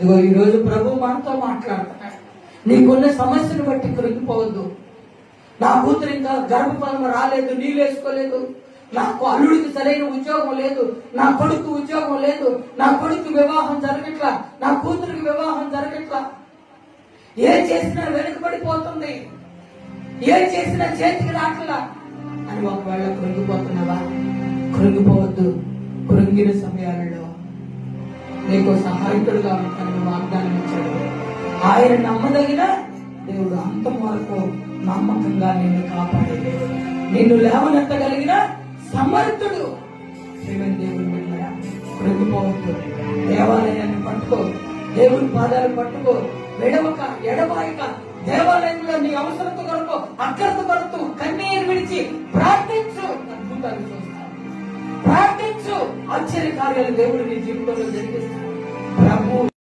ఇదిగో ఈ రోజు ప్రభు మనతో మాట్లాడుతున్నాడు. నీకున్న సమస్యను బట్టి కృంగిపోవద్దు. నా కూతురు ఇంకా గర్భఫలం రాలేదు, నీళ్ళు వేసుకోలేదు, నాకు అల్లుడికి సరైన ఉద్యోగం లేదు, నా కొడుకు ఉద్యోగం లేదు, నా కొడుకు వివాహం జరగట్లా, నా కూతురికి వివాహం జరగట్లా, ఏ చేసినా వెనుకబడిపోతుంది, ఏ చేసినా చేతికి రాట్లా అని ఒకవేళ కృంగిపోతున్నావా? కృంగిపోవద్దు. కృంగిన సమయాలలో నీకు సహాయకుడుగా ఉంటానని వాగ్దానం ఇచ్చాడు. ఆయన నమ్మదగిన దేవుడు, అంతం వరకు నమ్మకంగా నిన్ను కాపాడే దేవుడు, నిన్ను లేవనెత్తగలిగిన సమర్థుడు. శ్రీమతి దేవుడు వెళ్ళరా, కృంగిపోవద్దు. దేవాలయాన్ని పట్టుకో, దేవుని పాదాలు పట్టుకో, విడవక ఎడబాయక దేవాలయంలో నీ అవసరత కొరకు అక్కరత పడుతూ కన్నీరు విడిచి ప్రార్థించు. అద్భుతాలు చూస్తావు, ప్రార్థించు. ఆశ్చర్య కార్యాలు దేవుడు నీ జీవితంలో జరిగిస్తాడు. ప్రభు